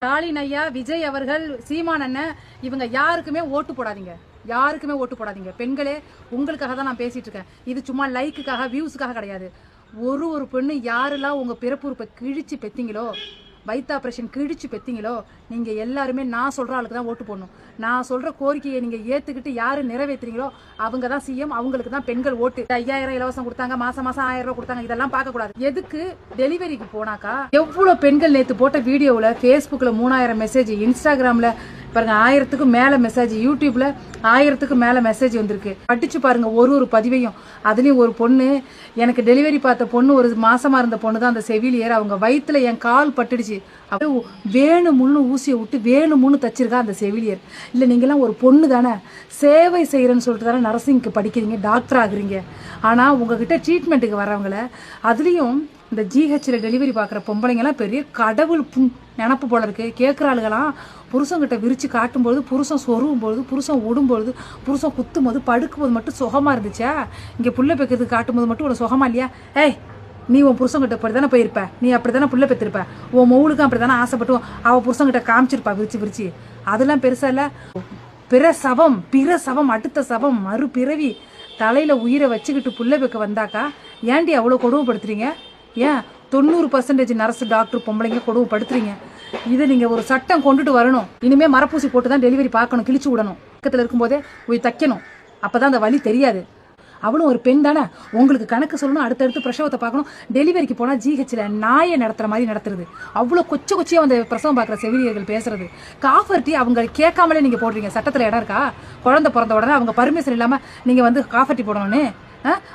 ஸ்டாலின் ஐயா, விஜய் அவர்கள், சீமான் அண்ணன், இவங்க யாருக்குமே ஓட்டு போடாதீங்க. யாருக்குமே ஓட்டு போடாதீங்க. பெண்களே, உங்களுக்காக தான் நான் பேசிட்டு இருக்கேன். இது சும்மா லைக்குக்காக, வியூஸுக்காக கிடையாது. ஒரு பெண்ணு யாரெல்லாம் உங்க பிறப்புறுப்பை கிழிச்சு பெத்தீங்களோ, வைத்தா ஆபரேஷன் கிழிச்சு பெத்தீங்களோ, நீங்க எல்லாருமே நான் சொல்ற ஆளுக்கு தான் ஓட்டு போடணும். நான் சொல்ற கோரிக்கையை நீங்க ஏத்துக்கிட்டு யாரு நிறைவேற்றுறீங்களோ அவங்க தான் சிஎம், அவங்களுக்கு தான் பெண்கள் ஓட்டு. 5000 இலவசம் கொடுத்தாங்க, மாசம் 1000 ரூபாய் கொடுத்தாங்க, இதெல்லாம் பார்க்க கூடாது. எதுக்கு டெலிவரிக்கு போனாக்கா எவ்வளவு பெண்கள் நேத்து போட்ட வீடியோல Facebookல 3000 மெசேஜ், இன்ஸ்டாகிராம்ல பாருங்க 1000க்கு மேல மெசேஜ், யூடியூப்ல 1000க்கு மேல மெசேஜ் வந்திருக்கு. படிச்சு பாருங்க ஒரு பதிவையும். அதுலயும் ஒரு பொண்ணு, எனக்கு டெலிவரி பார்த்த பொண்ணு, ஒரு மாசமா இருந்த பொண்ணு தான் அந்த செவிலியர். அவங்க வயிற்றுல என் கால் பட்டுடுச்சு, வேணுமுன்னு ஊசியை விட்டு வேணுமுன்னு தச்சிருக்கா அந்த செவிலியர். இல்ல நீங்கெல்லாம் ஒரு பொண்ணு தானே, சேவை செய்யறேன்னு சொல்லிட்டு தானே நர்சிங்க்கு படிக்கிறீங்க, டாக்டர் ஆகுறீங்க. ஆனா உங்ககிட்ட ட்ரீட்மெண்ட்டுக்கு வரவங்கள, அதுலயும் இந்த ஜிஹெச்ல டெலிவரி பார்க்குற பொம்பளைங்கெல்லாம் பெரிய கடவுள் நினப்பு போல இருக்கு. கேட்குற ஆளுகளாம் புருஷங்கிட்ட விரிச்சு காட்டும்பொழுது, புருஷன் சொருவும் பொழுது, புருஷன் விடும்பொழுது, புருஷன் குத்தும் போது, படுக்கும்போது மட்டும் சுகமா இருந்துச்சா? இங்கே புள்ள பெக்கிறதுக்கு காட்டும்போது மட்டும் ஒரு சுகமா இல்லையா? ஏய், நீ உன் புருஷங்கிட்ட அப்படி தானே போயிருப்ப, நீ அப்படி தானே புள்ள பெற்றிருப்ப, உன் மவுளுக்கும் அப்படி தானே ஆசைப்பட்டு அவள் புருஷங்கிட்ட காமிச்சிருப்பா விரிச்சு. அதெல்லாம் பெருசா இல்லை. பிற சவம் அடுத்த சவம் மறுபிறவி தலையில உயிரை வச்சுக்கிட்டு புள்ள பெக்க வந்தாக்கா ஏன்டி அவ்வளோ கொடுமைப்படுத்துறீங்க? ஏன் 90% நர்ஸ், டாக்டர், பொம்பளைங்க கொடுமைப்படுத்துறீங்க? இதை நீங்க ஒரு சட்டம் கொண்டுட்டு வரணும். இனிமே மரப்பூசி போட்டு தான் டெலிவரி பார்க்கணும், கிழிச்சு விடணும். பக்கத்தில் இருக்கும்போதே போய் தைக்கணும், அப்பதான் அந்த வலி தெரியாது. அவளும் ஒரு பெண் தானே, உங்களுக்கு கணக்கு சொல்லணும், அடுத்தடுத்து பிரசவத்தை பார்க்கணும். டெலிவரிக்கு போனால் ஜிஹெச்ல நாயை நடத்துற மாதிரி நடத்துறது. அவ்வளோ கொச்சியாக அந்த பிரசவம் பார்க்குற செவிலியர்கள் பேசுறது. காஃபர்ட்டி அவங்க கேட்காமலே நீங்கள் போடுறீங்க. சட்டத்தில் இடம் இருக்கா? குழந்தை பிறந்த உடனே அவங்க பர்மிஷன் இல்லாமல் நீங்கள் வந்து காஃபர்ட்டி போடணும்னு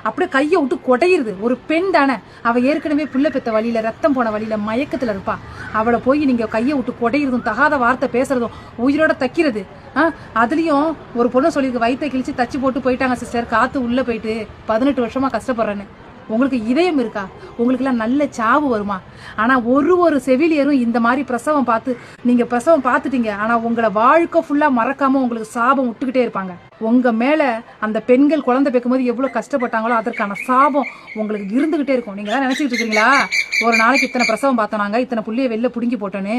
அப்படியே கையை விட்டு கொடையிருது. ஒரு பெண் தானே, அவ ஏற்கனவே புள்ள பெத்த வழியில, ரத்தம் போன வழியில மயக்கத்துல இருப்பா. அவளை போய் நீங்க கையை விட்டு கொடையிருதும், தகாத வார்த்தை பேசுறதும், உயிரோட தைக்கிறது. அதுலயும் ஒரு பொண்ணு சொல்லியிருக்கு, வயிற்றை கிழிச்சு தச்சு போட்டு போயிட்டாங்க சிஸ்டர், காத்து உள்ள போயிட்டு 18 வருஷமா கஷ்டப்படுறேன்னு. உங்களுக்கு இதயம் இருக்கா? உங்களுக்கு எல்லாம் நல்ல சாவு வருமா? ஆனா ஒரு செவிலியரும் இந்த மாதிரி பிரசவம் பார்த்து, நீங்க பிரசவம் பார்த்துட்டீங்க, ஆனா உங்களை வாழ்க்கை ஃபுல்லா மறக்காம உங்களுக்கு சாபம் விட்டுக்கிட்டே இருப்பாங்க. உங்க மேல அந்த பெண்கள் குழந்தை பெக்கும் போது எவ்வளவு கஷ்டப்பட்டாங்களோ அதற்கான சாபம் உங்களுக்கு இருந்துகிட்டே இருக்கும். நீங்க தான் நினைச்சிட்டு இருக்கீங்களா, ஒரு நாளைக்கு இத்தனை பிரசவம் பார்த்தோனாங்க, இத்தனை புள்ளைய வெளில புடுங்கி போட்டோன்னு?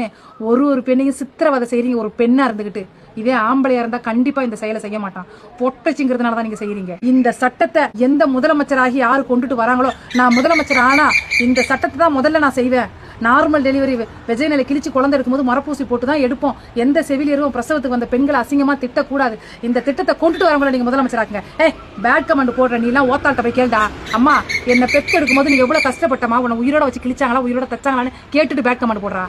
ஒரு பெண்ணையும் சித்திரவதை செய்றீங்க, ஒரு பெண்ணா இருந்துகிட்டு. இதே ஆம்பளையா இருந்தா கண்டிப்பா இந்த செயலை செய்ய மாட்டான். பொட்டச்சிங்கிறதுனாலதான் நீங்க செய்யறீங்க. இந்த சட்டத்தை எந்த முதலமைச்சராகி யாரு கொண்டுட்டு வராங்களோ, நான் முதலமைச்சர் ஆனா இந்த சட்டத்தை தான் முதல்ல நான் செய்வேன். நார்மல் டெலிவரி விஜயநிலை கிழிச்சு குழந்தை எடுக்கும்போது மரப்பூசி போட்டு தான் எடுப்போம். எந்த செவிலியரும் பிரசவத்துக்கு வந்த பெண்களை அசிங்கமா திட்டக்கூடாது. இந்த திட்டத்தை கொண்டுட்டு வரவங்களை நீங்க முதலமைச்சராக்குங்க. பேட் கமெண்ட் போடுற நீ எல்லாம் ஓத்தாள்கிட்ட போய் கேள்டா, அம்மா என்ன பெத்து எடுக்கும் போது நீ எவ்வளவு கஷ்டப்பட்டமா, உன்னை உயிரோட வச்சு கிழிச்சாங்களா, உயிரோட தச்சாங்களான்னு கேட்டுட்டு பேட் கமெண்ட் போடுறா.